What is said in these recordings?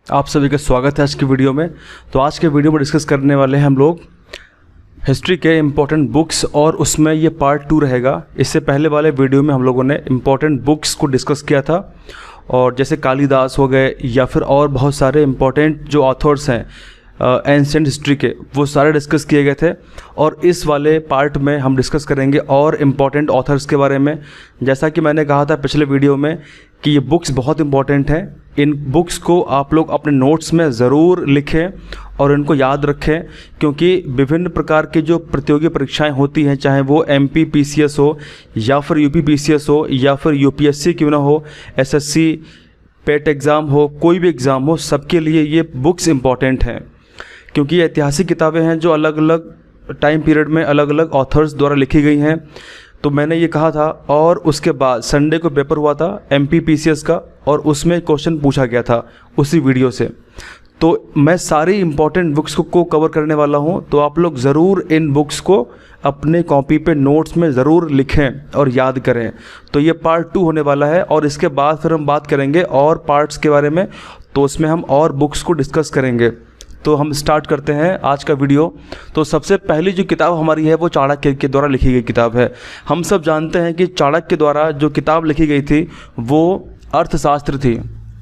आप सभी का स्वागत है आज की वीडियो में। तो आज के वीडियो में डिस्कस करने वाले हैं हम लोग हिस्ट्री के इम्पोर्टेंट बुक्स, और उसमें ये पार्ट 2 रहेगा। इससे पहले वाले वीडियो में हम लोगों ने इम्पोर्टेंट बुक्स को डिस्कस किया था, और जैसे कालिदास हो गए या फिर और बहुत सारे इम्पोर्टेंट जो ऑथर्स हैं एंशिएंट हिस्ट्री के, वो सारे डिस्कस किए गए थे। और इस वाले पार्ट में हम डिस्कस करेंगे और इम्पोर्टेंट ऑथर्स के बारे में। जैसा कि मैंने कहा था पिछले वीडियो में कि ये बुक्स बहुत इंपॉर्टेंट हैं। इन बुक्स को आप लोग अपने नोट्स में ज़रूर लिखें और इनको याद रखें, क्योंकि विभिन्न प्रकार की जो प्रतियोगी परीक्षाएं होती हैं, चाहे वो MP PCS हो या फिर UP PCS हो या फिर UPSC क्यों ना हो, SSC पेट एग्ज़ाम हो, कोई भी एग्ज़ाम हो, सबके लिए ये बुक्स इंपॉर्टेंट हैं। क्योंकि ये ऐतिहासिक किताबें हैं जो अलग अलग टाइम पीरियड में अलग अलग ऑथर्स द्वारा लिखी गई हैं। तो मैंने ये कहा था, और उसके बाद संडे को पेपर हुआ था MP PCS का, और उसमें क्वेश्चन पूछा गया था उसी वीडियो से। तो मैं सारी इम्पॉर्टेंट बुक्स को कवर करने वाला हूँ, तो आप लोग ज़रूर इन बुक्स को अपने कॉपी पे नोट्स में ज़रूर लिखें और याद करें। तो ये पार्ट 2 होने वाला है, और इसके बाद फिर हम बात करेंगे और पार्ट्स के बारे में, तो उसमें हम और बुक्स को डिस्कस करेंगे। तो हम स्टार्ट करते हैं आज का वीडियो। तो सबसे पहली जो किताब हमारी है वो चाणक्य के द्वारा लिखी गई किताब है। हम सब जानते हैं कि चाणक्य द्वारा जो किताब लिखी गई थी वो अर्थशास्त्र थी।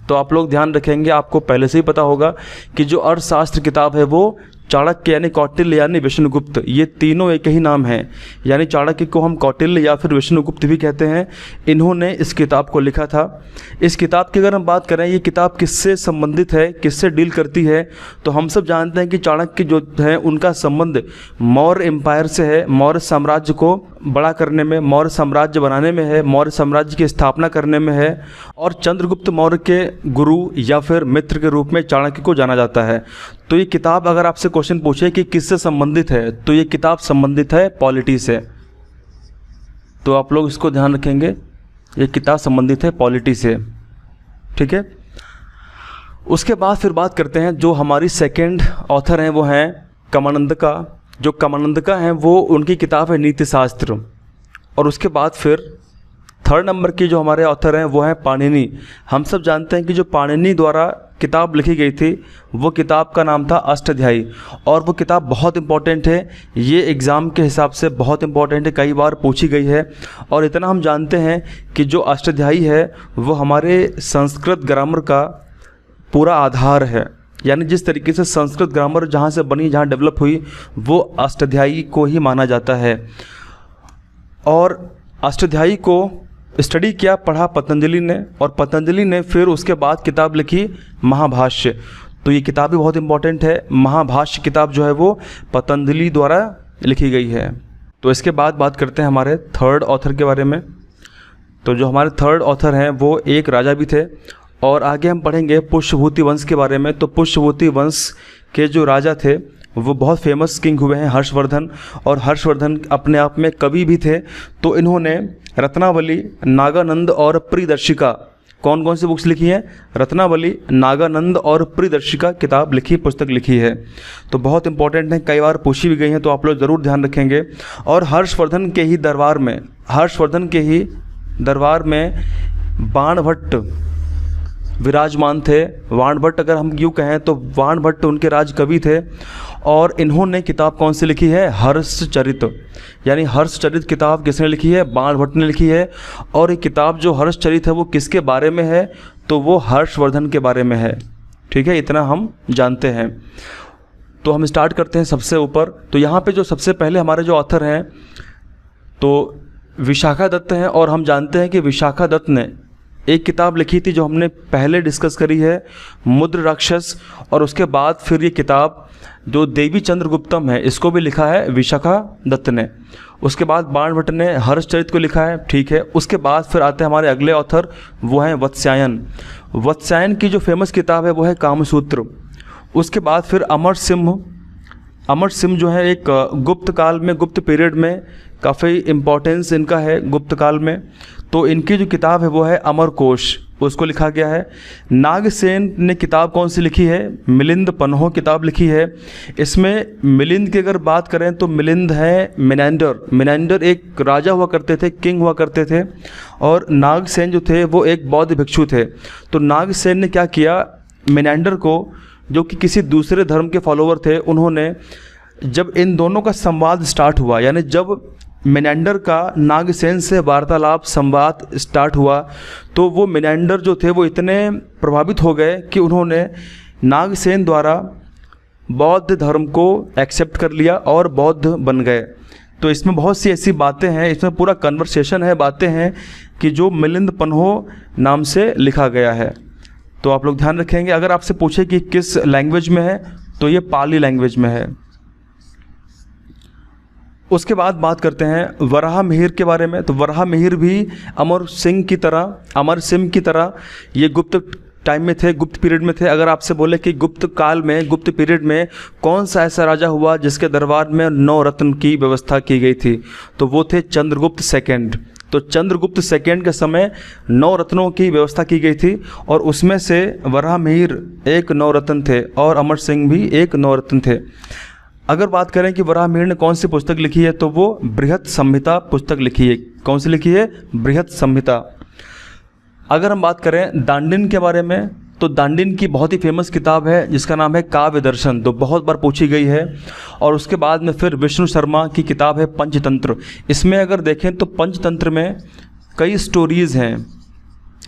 तो आप लोग ध्यान रखेंगे, आपको पहले से ही पता होगा कि जो अर्थशास्त्र किताब है वो चाणक्य यानी कौटिल्य यानी विष्णुगुप्त, ये तीनों एक ही नाम है। यानी चाणक्य को हम कौटिल्य या फिर विष्णुगुप्त भी कहते हैं। इन्होंने इस किताब को लिखा था। इस किताब की अगर हम बात करें, ये किताब किससे संबंधित है, किससे डील करती है, तो हम सब जानते हैं कि चाणक्य जो है उनका संबंध मौर्य एम्पायर से है, मौर्य साम्राज्य को बड़ा करने में, मौर्य साम्राज्य बनाने में है, मौर्य साम्राज्य की स्थापना करने में है। और चंद्रगुप्त मौर्य के गुरु या फिर मित्र के रूप में चाणक्य को जाना जाता है। तो ये किताब अगर आपसे क्वेश्चन पूछे कि किससे संबंधित है, तो ये किताब संबंधित है पॉलिटी से। तो आप लोग इसको ध्यान रखेंगे, ये किताब संबंधित है पॉलिटी से, ठीक है। उसके बाद फिर बात करते हैं जो हमारी सेकंड ऑथर हैं, वो हैं कामानंदका। जो कामानंदका हैं वो उनकी किताब है नीति शास्त्र। और उसके बाद फिर थर्ड नंबर की जो हमारे ऑथर हैं वो हैं पाणिनि। हम सब जानते हैं कि जो पाणिनि द्वारा किताब लिखी गई थी वो किताब का नाम था अष्टाध्यायी, और वो किताब बहुत इंपॉर्टेंट है। ये एग्ज़ाम के हिसाब से बहुत इंपॉर्टेंट है, कई बार पूछी गई है। और इतना हम जानते हैं कि जो अष्टाध्यायी है वो हमारे संस्कृत ग्रामर का पूरा आधार है। यानी जिस तरीके से संस्कृत ग्रामर जहाँ से बनी, जहाँ डेवलप हुई, वो अष्टाध्यायी को ही माना जाता है। और अष्टाध्यायी को स्टडी किया, पढ़ा पतंजलि ने, और पतंजलि ने फिर उसके बाद किताब लिखी महाभाष्य। तो ये किताब भी बहुत इंपॉर्टेंट है। महाभाष्य किताब जो है वो पतंजलि द्वारा लिखी गई है। तो इसके बाद बात करते हैं हमारे थर्ड ऑथर के बारे में। तो जो हमारे थर्ड ऑथर हैं वो एक राजा भी थे, और आगे हम पढ़ेंगे पुष्यभूति वंश के बारे में। तो पुष्यभूति वंश के जो राजा थे वो बहुत फेमस किंग हुए हैं, हर्षवर्धन। और हर्षवर्धन अपने आप में कवि भी थे। तो इन्होंने रत्नावली, नागानंद और प्रियदर्शिका, कौन कौन सी बुक्स लिखी हैं? रत्नावली, नागानंद और प्रियदर्शिका किताब लिखी, पुस्तक लिखी है। तो बहुत इंपॉर्टेंट है, कई बार पूछी भी गई हैं, तो आप लोग ज़रूर ध्यान रखेंगे। और हर्षवर्धन के ही दरबार में बाणभट्ट विराजमान थे। बाणभट्ट अगर हम यूँ कहें तो बाणभट्ट उनके राज कवि थे। और इन्होंने किताब कौन सी लिखी है? हर्षचरित। यानी हर्षचरित किताब किसने लिखी है? बाणभट्ट ने लिखी है। और ये किताब जो हर्षचरित है वो किसके बारे में है? तो वो हर्षवर्धन के बारे में है, ठीक है। इतना हम जानते हैं। तो हम स्टार्ट करते हैं सबसे ऊपर। तो यहाँ पे जो सबसे पहले हमारे जो ऑथर हैं तो विशाखा दत्त हैं। और हम जानते हैं कि विशाखा दत्त ने एक किताब लिखी थी जो हमने पहले डिस्कस करी है, मुद्र राक्षस। और उसके बाद फिर ये किताब जो देवी चंद्रगुप्तम है, इसको भी लिखा है विशाखा दत्त ने। उसके बाद बाणभट्ट ने हर्षचरित को लिखा है, ठीक है। उसके बाद फिर आते हैं हमारे अगले ऑथर, वो हैं वत्स्यायन। वत्स्यायन की जो फेमस किताब है वो है कामसूत्र। उसके बाद फिर अमर सिंह जो है एक गुप्त काल में, गुप्त पीरियड में काफ़ी इम्पोर्टेंस इनका है गुप्त काल में। तो इनकी जो किताब है वो है अमरकोश, उसको लिखा गया है। नागसेन ने किताब कौन सी लिखी है? मिलिंद पन्हो किताब लिखी है। इसमें मिलिंद की अगर बात करें तो मिलिंद है मिनेंडर एक राजा हुआ करते थे, किंग हुआ करते थे। और नागसेन जो थे वो एक बौद्ध भिक्षु थे। तो नागसेन ने क्या किया, मेनेंडर को, जो कि किसी दूसरे धर्म के फॉलोवर थे, उन्होंने जब इन दोनों का संवाद स्टार्ट हुआ, यानी जब मेनेंडर का नागसेन से वार्तालाप संवाद स्टार्ट हुआ, तो वो मेनेंडर जो थे वो इतने प्रभावित हो गए कि उन्होंने नागसेन द्वारा बौद्ध धर्म को एक्सेप्ट कर लिया और बौद्ध बन गए। तो इसमें बहुत सी ऐसी बातें हैं, इसमें पूरा कन्वर्सेशन है, बातें हैं कि जो मिलिंद पन्हो नाम से लिखा गया है। तो आप लोग ध्यान रखेंगे। अगर आपसे पूछे कि किस लैंग्वेज में है, तो ये पाली लैंग्वेज में है। उसके बाद बात करते हैं वराह मिहिर के बारे में। तो वराह मिहिर भी अमर सिंह की तरह ये गुप्त टाइम में थे, गुप्त पीरियड में थे। अगर आपसे बोले कि गुप्त काल में, गुप्त पीरियड में कौन सा ऐसा राजा हुआ जिसके दरबार में 9 रत्न की व्यवस्था की गई थी, तो वो थे चंद्रगुप्त सेकंड। तो चंद्रगुप्त सेकंड के समय 9 रत्नों की व्यवस्था की गई थी और उसमें से वराह मिहिर एक 9 रत्न थे और अमर सिंह भी एक 9 रत्न थे। अगर बात करें कि वराह मिहिर ने कौन सी पुस्तक लिखी है, तो वो बृहत संहिता पुस्तक लिखी है। कौन सी लिखी है? बृहत संहिता। अगर हम बात करें दांडिन के बारे में, तो दांडिन की बहुत ही फेमस किताब है जिसका नाम है काव्य दर्शन, तो बहुत बार पूछी गई है। और उसके बाद में फिर विष्णु शर्मा की किताब है पंचतंत्र। इसमें अगर देखें तो पंचतंत्र में कई स्टोरीज़ हैं,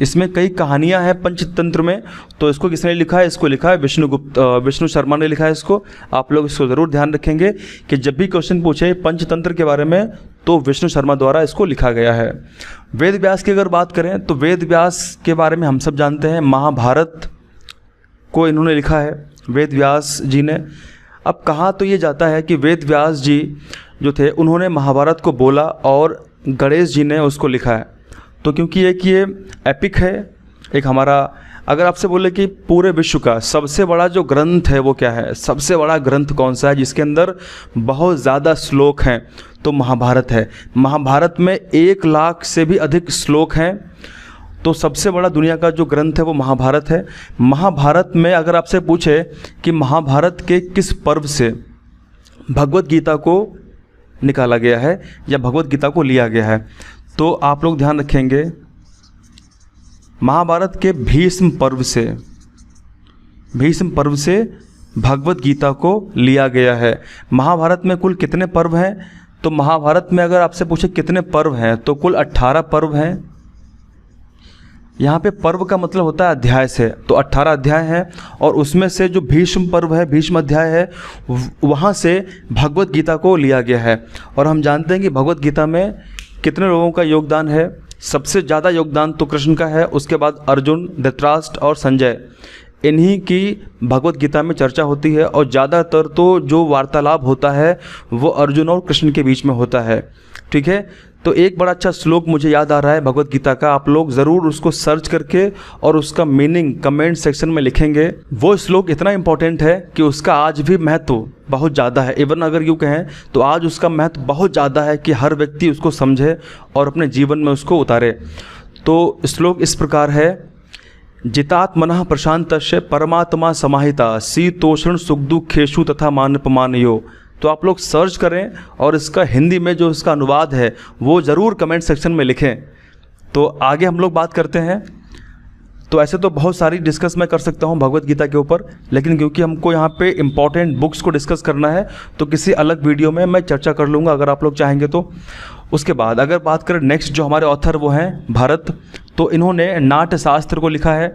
इसमें कई कहानियां हैं पंचतंत्र में। तो इसको किसने लिखा है? इसको लिखा है विष्णु शर्मा ने लिखा है इसको। आप लोग इसको ज़रूर ध्यान रखेंगे कि जब भी क्वेश्चन पूछे पंचतंत्र के बारे में, तो विष्णु शर्मा द्वारा इसको लिखा गया है। वेद व्यास की अगर बात करें, तो वेद व्यास के बारे में हम सब जानते हैं, महाभारत को इन्होंने लिखा है वेद व्यास जी ने। अब कहा तो ये जाता है कि वेद व्यास जी जो थे उन्होंने महाभारत को बोला और गणेश जी ने उसको लिखा है। तो क्योंकि एक ये एपिक है, एक हमारा, अगर आपसे बोले कि पूरे विश्व का सबसे बड़ा जो ग्रंथ है वो क्या है, सबसे बड़ा ग्रंथ कौन सा है जिसके अंदर बहुत ज़्यादा श्लोक हैं, तो महाभारत है। महाभारत में 1 लाख से भी अधिक श्लोक हैं। तो सबसे बड़ा दुनिया का जो ग्रंथ है वो महाभारत है। महाभारत में अगर आपसे पूछे कि महाभारत के किस पर्व से भगवत गीता को निकाला गया है या भगवत गीता को लिया गया है, तो आप लोग ध्यान रखेंगे महाभारत के भीष्म पर्व से भगवत गीता को लिया गया है। महाभारत में कुल कितने पर्व हैं? तो महाभारत में अगर आपसे पूछे कितने पर्व हैं, तो कुल 18 पर्व हैं। यहाँ पे पर्व का मतलब होता है अध्याय से, तो 18 अध्याय हैं और उसमें से जो भीष्म पर्व है, भीष्म अध्याय है, वहाँ से भगवत गीता को लिया गया है। और हम जानते हैं कि भगवत गीता में कितने लोगों का योगदान है? सबसे ज़्यादा योगदान तो कृष्ण का है, उसके बाद अर्जुन, धृतराष्ट्र और संजय, इन्हीं की भगवत गीता में चर्चा होती है। और ज़्यादातर तो जो वार्तालाप होता है वो अर्जुन और कृष्ण के बीच में होता है। ठीक है, तो एक बड़ा अच्छा श्लोक मुझे याद आ रहा है भगवत गीता का, आप लोग ज़रूर उसको सर्च करके और उसका मीनिंग कमेंट सेक्शन में लिखेंगे। वो श्लोक इतना इम्पोर्टेंट है कि उसका आज भी महत्व बहुत ज़्यादा है। इवन अगर यूँ कहें तो आज उसका महत्व बहुत ज़्यादा है कि हर व्यक्ति उसको समझे और अपने जीवन में उसको उतारे। तो श्लोक इस प्रकार है, जितात्मनः प्रशांतस्य परमात्मा समाहिता शीतोष्ण सुख दुखेषु तथा मानपमानयो। तो आप लोग सर्च करें और इसका हिंदी में जो इसका अनुवाद है वो ज़रूर कमेंट सेक्शन में लिखें। तो आगे हम लोग बात करते हैं। तो ऐसे तो बहुत सारी डिस्कस मैं कर सकता हूँ भगवत गीता के ऊपर, लेकिन क्योंकि हमको यहाँ पे इम्पॉर्टेंट बुक्स को डिस्कस करना है तो किसी अलग वीडियो में मैं चर्चा कर लूँगा अगर आप लोग चाहेंगे तो। उसके बाद अगर बात करें नेक्स्ट जो हमारे ऑथर वो हैं भरत, तो इन्होंने नाट्यशास्त्र को लिखा है।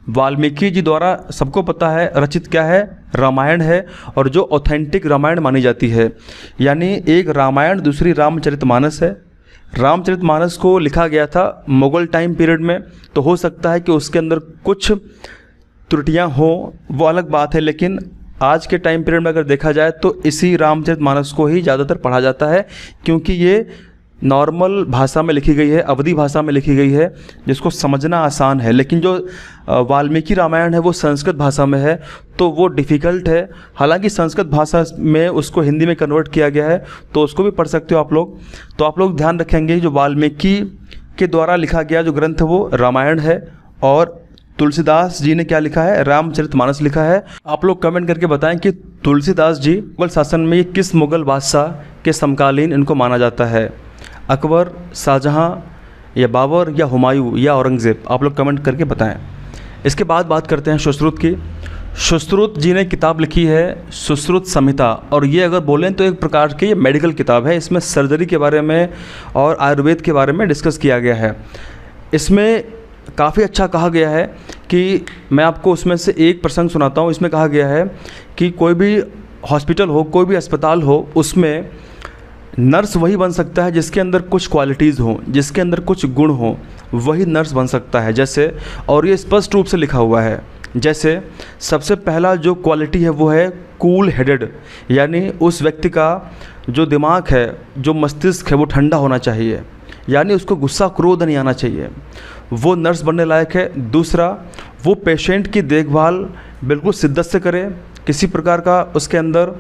वाल्मीकि जी द्वारा सबको पता है रचित क्या है, रामायण है, और जो ऑथेंटिक रामायण मानी जाती है। यानी एक रामायण, दूसरी रामचरितमानस है। रामचरितमानस को लिखा गया था मुग़ल टाइम पीरियड में, तो हो सकता है कि उसके अंदर कुछ त्रुटियां हों, वो अलग बात है, लेकिन आज के टाइम पीरियड में अगर देखा जाए तो इसी रामचरितमानस को ही ज़्यादातर पढ़ा जाता है, क्योंकि ये नॉर्मल भाषा में लिखी गई है, अवधी भाषा में लिखी गई है, जिसको समझना आसान है। लेकिन जो वाल्मीकि रामायण है वो संस्कृत भाषा में है, तो वो डिफ़िकल्ट है। हालांकि संस्कृत भाषा में उसको हिंदी में कन्वर्ट किया गया है, तो उसको भी पढ़ सकते हो आप लोग। तो आप लोग ध्यान रखेंगे जो वाल्मीकि के द्वारा लिखा गया जो ग्रंथ है वो रामायण है, और तुलसीदास जी ने क्या लिखा है, रामचरितमानस लिखा है। आप लोग कमेंट करके बताएं कि तुलसीदास जी मुगल शासन में किस मुगल बादशाह के समकालीन इनको माना जाता है, अकबर, शाहजहाँ या बाबर या हुमायूं या औरंगज़ेब। आप लोग कमेंट करके बताएं। इसके बाद बात करते हैं सुश्रुत की। सुश्रुत जी ने किताब लिखी है सुश्रुत संहिता, और ये अगर बोलें तो एक प्रकार की ये मेडिकल किताब है। इसमें सर्जरी के बारे में और आयुर्वेद के बारे में डिस्कस किया गया है। इसमें काफ़ी अच्छा कहा गया है कि मैं आपको उसमें से एक प्रसंग सुनाता हूँ। इसमें कहा गया है कि कोई भी हॉस्पिटल हो, कोई भी अस्पताल हो, उसमें नर्स वही बन सकता है जिसके अंदर कुछ क्वालिटीज़ हों, जिसके अंदर कुछ गुण हों, वही नर्स बन सकता है। जैसे, और ये स्पष्ट रूप से लिखा हुआ है, जैसे सबसे पहला जो क्वालिटी है वो है कूल हेडेड, यानी उस व्यक्ति का जो दिमाग है, जो मस्तिष्क है, वो ठंडा होना चाहिए, यानी उसको गुस्सा क्रोध नहीं आना चाहिए, वो नर्स बनने लायक है। दूसरा, वो पेशेंट की देखभाल बिल्कुल शिद्दत से करे, किसी प्रकार का उसके अंदर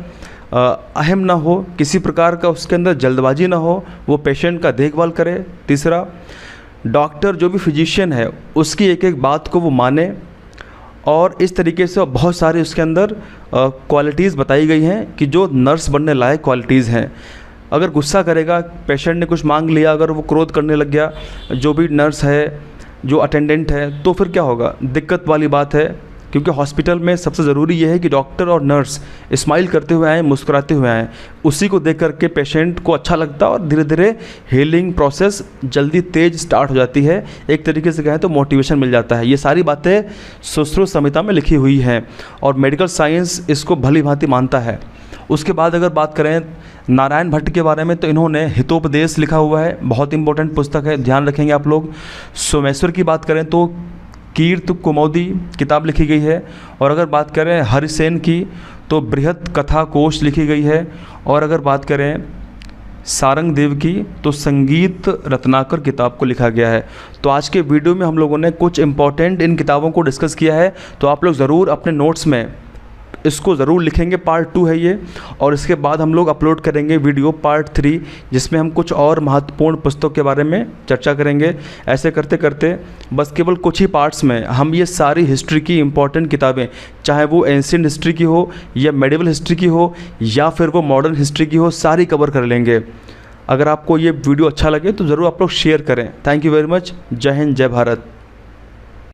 अहम ना हो, किसी प्रकार का उसके अंदर जल्दबाजी ना हो, वो पेशेंट का देखभाल करे। तीसरा, डॉक्टर जो भी फिजिशियन है उसकी एक एक बात को वो माने, और इस तरीके से बहुत सारे उसके अंदर क्वालिटीज़ बताई गई हैं कि जो नर्स बनने लायक क्वालिटीज़ हैं। अगर गुस्सा करेगा, पेशेंट ने कुछ मांग लिया, अगर वो क्रोध करने लग गया, जो भी नर्स है, जो अटेंडेंट है, तो फिर क्या होगा, दिक्कत वाली बात है। क्योंकि हॉस्पिटल में सबसे ज़रूरी ये है कि डॉक्टर और नर्स स्माइल करते हुए आएँ, मुस्कुराते हुए आएँ। उसी को देख करके पेशेंट को अच्छा लगता है और धीरे धीरे हीलिंग प्रोसेस जल्दी तेज़ स्टार्ट हो जाती है। एक तरीके से कहें तो मोटिवेशन मिल जाता है। ये सारी बातें सुश्रुत संहिता में लिखी हुई हैं और मेडिकल साइंस इसको भली भांति मानता है। उसके बाद अगर बात करें नारायण भट्ट के बारे में, तो इन्होंने हितोपदेश लिखा हुआ है, बहुत इंपॉर्टेंट पुस्तक है, ध्यान रखेंगे आप लोग। सोमेश्वर की बात करें तो कीर्त कुमौदी किताब लिखी गई है, और अगर बात करें हरिसेन की तो बृहत कथा कोश लिखी गई है, और अगर बात करें सारंग देव की तो संगीत रत्नाकर किताब को लिखा गया है। तो आज के वीडियो में हम लोगों ने कुछ इंपॉर्टेंट इन किताबों को डिस्कस किया है, तो आप लोग ज़रूर अपने नोट्स में इसको ज़रूर लिखेंगे। पार्ट 2 है ये, और इसके बाद हम लोग अपलोड करेंगे वीडियो पार्ट 3, जिसमें हम कुछ और महत्वपूर्ण पुस्तकों के बारे में चर्चा करेंगे। ऐसे करते करते बस केवल कुछ ही पार्ट्स में हम ये सारी हिस्ट्री की इम्पॉर्टेंट किताबें, चाहे वो एंशिएंट हिस्ट्री की हो या मेडिवल हिस्ट्री की हो या फिर वो मॉडर्न हिस्ट्री की हो, सारी कवर कर लेंगे। अगर आपको ये वीडियो अच्छा लगे तो ज़रूर आप लोग शेयर करें। Thank you very much. जय हिंद, जय भारत।